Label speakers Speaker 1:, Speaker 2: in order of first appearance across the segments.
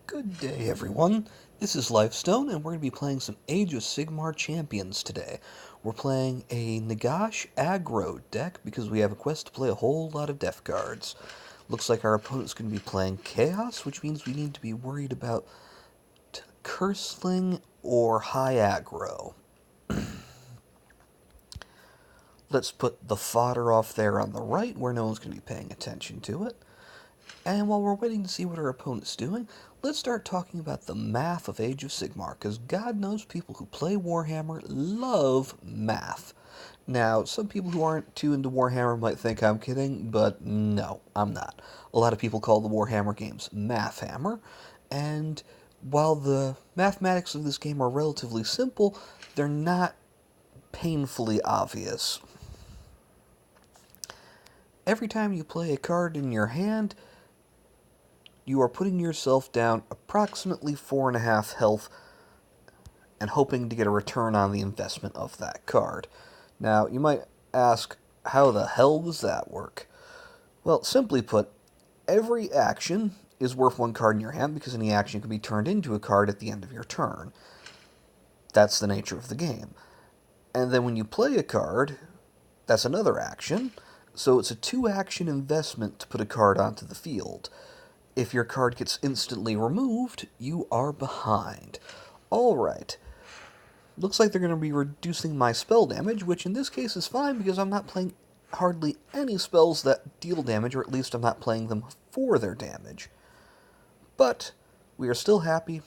Speaker 1: Good day, everyone. This is Lifestone, and we're going to be playing some AOS Sigmar Champions today. We're playing a Nagash aggro deck because we have a quest to play a whole lot of def cards. Looks like our opponent's going to be playing Chaos, which means we need to be worried about Curseling or high aggro. Let's put the fodder off there on the right where no one's going to be paying attention to it. And while we're waiting to see what our opponent's doing, let's start talking about the math of Age of Sigmar, because God knows people who play Warhammer love math. Now, some people who aren't too into Warhammer might think I'm kidding, but no, I'm not. A lot of people call the Warhammer games Math Hammer, and while the mathematics of this game are relatively simple, they're not painfully obvious. Every time you play a card in your hand, you are putting yourself down approximately 4.5 health and hoping to get a return on the investment of that card. Now, you might ask, how the hell does that work? Well, simply put, every action is worth 1 card in your hand because any action can be turned into a card at the end of your turn. That's the nature of the game. And then when you play a card, that's another action, so it's a 2-action investment to put a card onto the field. If your card gets instantly removed, you are behind. Alright. Looks like they're going to be reducing my spell damage, which in this case is fine because I'm not playing hardly any spells that deal damage, or at least I'm not playing them for their damage. But we are still happy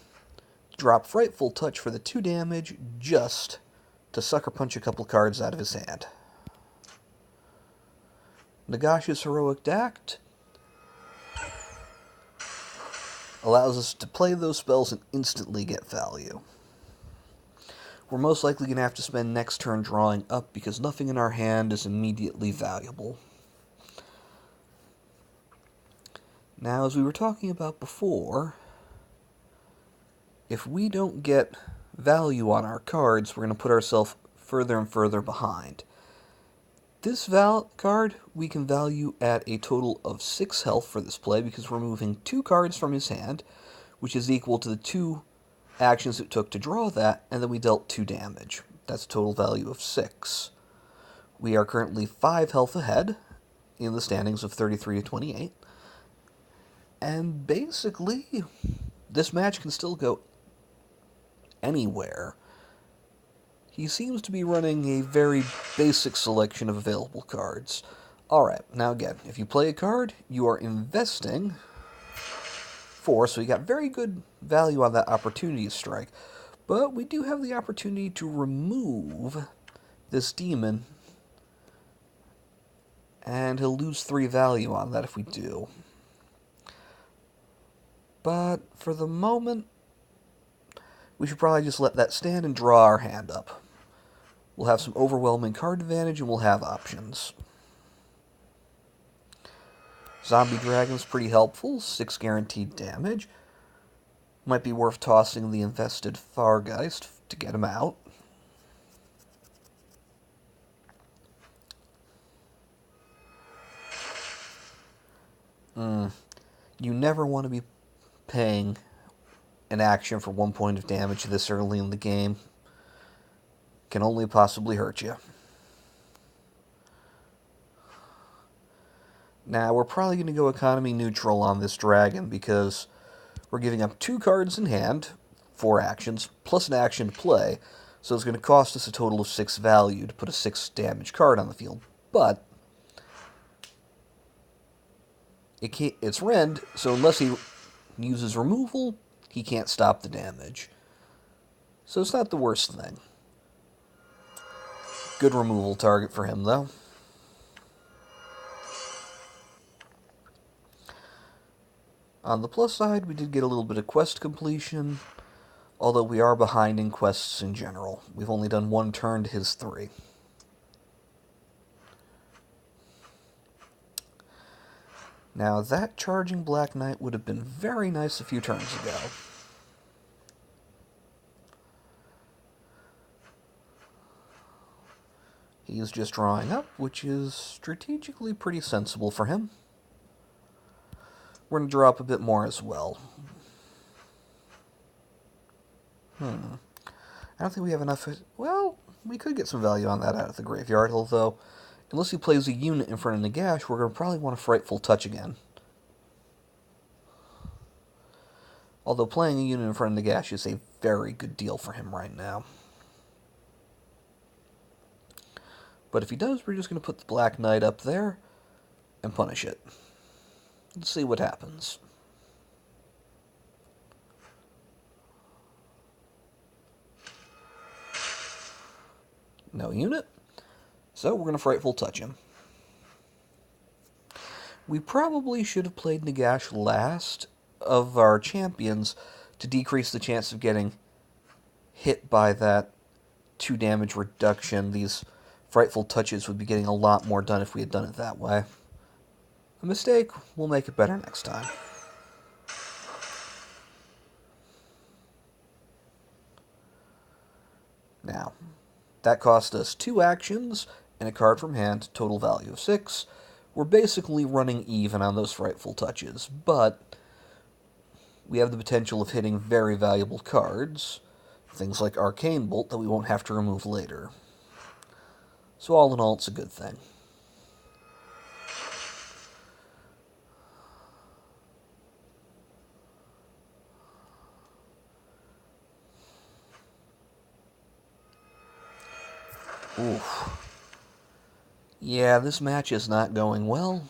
Speaker 1: to drop Frightful Touch for the 2 damage just to sucker punch a couple cards out of his hand. Nagash's Heroic Act allows us to play those spells and instantly get value. We're most likely going to have to spend next turn drawing up because nothing in our hand is immediately valuable. Now, as we were talking about before, if we don't get value on our cards, we're going to put ourselves further and further behind. This card we can value at a total of 6 health for this play because we're moving 2 cards from his hand, which is equal to the 2 actions it took to draw that, and then we dealt 2 damage. That's a total value of 6. We are currently 5 health ahead in the standings of 33 to 28. And basically, this match can still go anywhere. He seems to be running a very basic selection of available cards. Alright, now again, if you play a card, you are investing 4, so you got very good value on that Opportunity Strike. But we do have the opportunity to remove this demon, and he'll lose 3 value on that if we do. But for the moment, we should probably just let that stand and draw our hand up. We'll have some overwhelming card advantage, and we'll have options. Zombie Dragon's pretty helpful, 6 guaranteed damage. Might be worth tossing the invested Fargeist to get him out. You never want to be paying an action for 1 point of damage this early in the game. Can only possibly hurt you. Now, we're probably going to go economy neutral on this dragon because we're giving up 2 cards in hand, 4 actions, plus an action to play, so it's going to cost us a total of 6 value to put a 6 damage card on the field. But it's rend, so unless he uses removal, he can't stop the damage. So it's not the worst thing. Good removal target for him, though. On the plus side, we did get a little bit of quest completion, although we are behind in quests in general. We've only done 1 turn to his 3. Now, that charging Black Knight would have been very nice a few turns ago. He's just drawing up, which is strategically pretty sensible for him. We're going to draw up a bit more as well. I don't think we have enough... Well, we could get some value on that out of the graveyard, although, unless he plays a unit in front of Nagash, we're going to probably want a Frightful Touch again. Although playing a unit in front of Nagash is a very good deal for him right now. But if he does, we're just going to put the Black Knight up there and punish it. Let's see what happens. No unit. So we're going to Frightful Touch him. We probably should have played Nagash last of our champions to decrease the chance of getting hit by that 2 damage reduction. These Frightful Touches would be getting a lot more done if we had done it that way. A mistake, we'll make it better next time. Now, that cost us 2 actions and a card from hand, total value of 6. We're basically running even on those Frightful Touches, but we have the potential of hitting very valuable cards, things like Arcane Bolt that we won't have to remove later. So all in all, it's a good thing. Oof. Yeah, this match is not going well.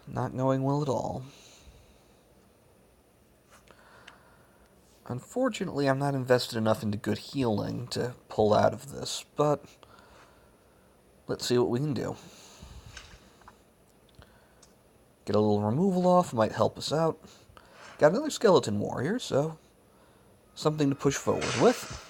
Speaker 1: Not going well at all. Unfortunately, I'm not invested enough into good healing to pull out of this, but let's see what we can do. Get a little removal off, might help us out. Got another Skeleton Warrior, so something to push forward with.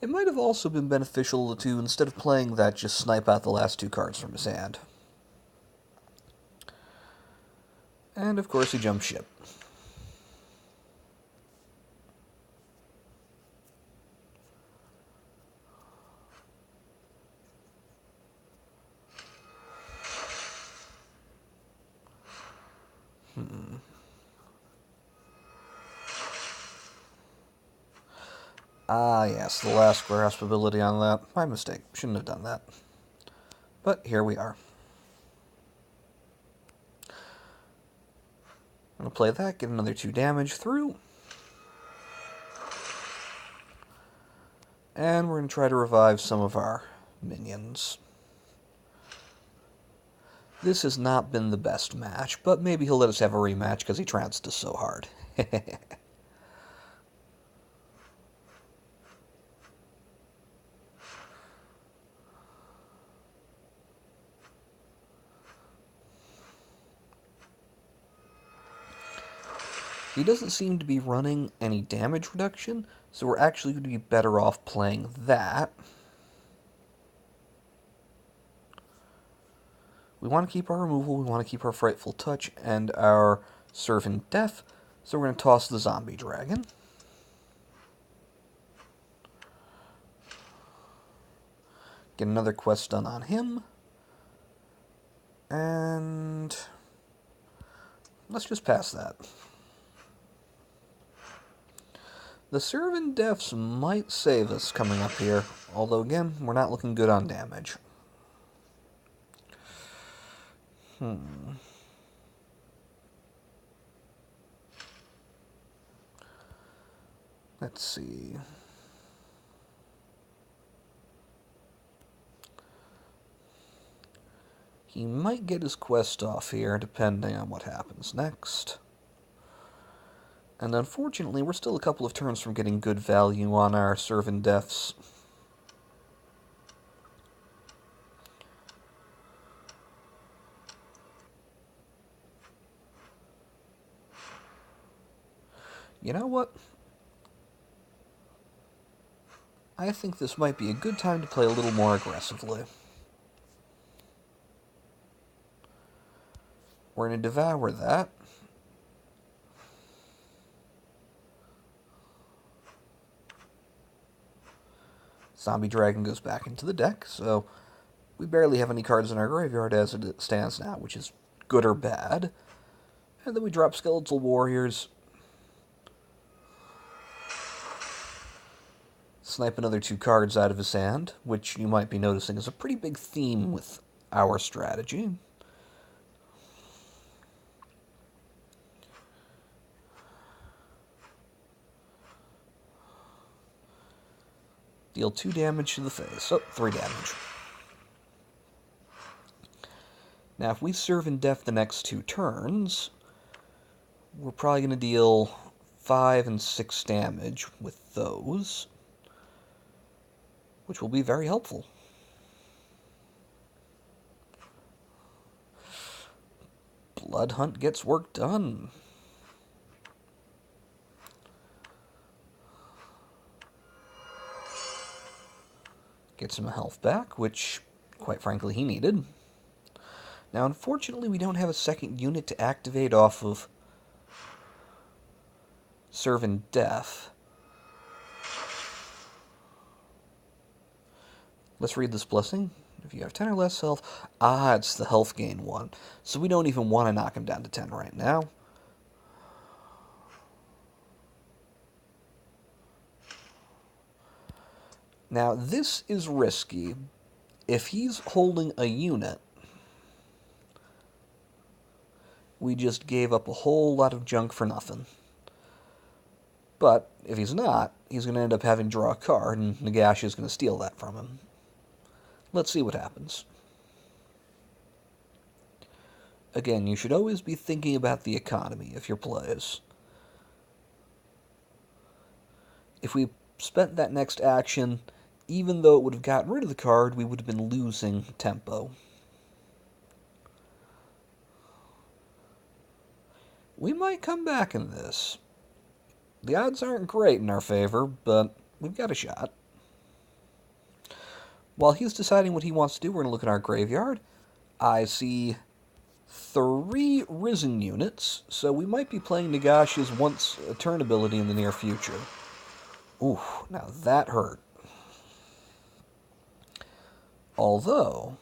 Speaker 1: It might have also been beneficial to, instead of playing that, just snipe out the last 2 cards from his hand. And, of course, he jumped ship. Ah, yes, the last grasp ability on that. My mistake. Shouldn't have done that. But here we are. I'm going to play that, get another 2 damage through. And we're going to try to revive some of our minions. This has not been the best match, but maybe he'll let us have a rematch because he trounced us so hard. He doesn't seem to be running any damage reduction, so we're actually going to be better off playing that. We want to keep our removal, we want to keep our Frightful Touch and our Servant Death, so we're going to toss the Zombie Dragon. Get another quest done on him. And let's just pass that. The Servant Deaths might save us coming up here, although again, we're not looking good on damage. Let's see. He might get his quest off here, depending on what happens next. And unfortunately, we're still a couple of turns from getting good value on our Servant Deaths. You know what? I think this might be a good time to play a little more aggressively. We're going to devour that. Zombie Dragon goes back into the deck, so we barely have any cards in our graveyard as it stands now, which is good or bad. And then we drop Skeletal Warriors. Snipe another 2 cards out of his hand, which you might be noticing is a pretty big theme with our strategy. Deal 2 damage to the face. Oh, 3 damage. Now, if we serve in death the next 2 turns, we're probably going to deal 5 and 6 damage with those, which will be very helpful. Blood Hunt gets work done. Gets him a health back, which, quite frankly, he needed. Now, unfortunately, we don't have a second unit to activate off of Serve in Death. Let's read this blessing. If you have 10 or less health... Ah, it's the health gain one. So we don't even want to knock him down to 10 right now. Now, this is risky. If he's holding a unit, we just gave up a whole lot of junk for nothing. But if he's not, he's going to end up having to draw a card, and Nagash is going to steal that from him. Let's see what happens. Again, you should always be thinking about the economy of your plays. If we spent that next action, even though it would have gotten rid of the card, we would have been losing tempo. We might come back in this. The odds aren't great in our favor, but we've got a shot. While he's deciding what he wants to do, we're going to look at our graveyard. I see 3 Risen units, so we might be playing Nagash's once-a-turn ability in the near future. Ooh, now that hurt. Although...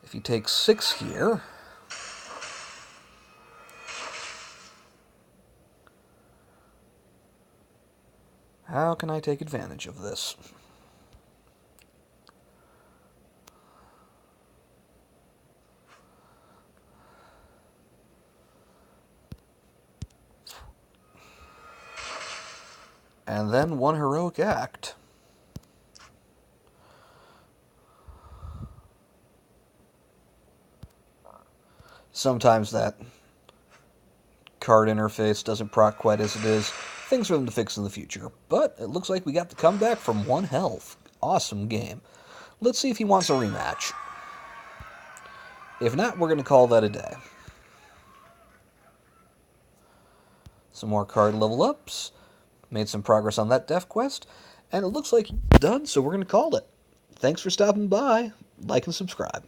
Speaker 1: If you take 6 here... How can I take advantage of this? And then one heroic act. Sometimes that card interface doesn't proc quite as it is. Things for them to fix in the future. But it looks like we got the comeback from 1 health. Awesome game. Let's see if he wants a rematch. If not, we're going to call that a day. Some more card level ups. Made some progress on that death quest. And it looks like it's done, so we're going to call it. Thanks for stopping by. Like and subscribe.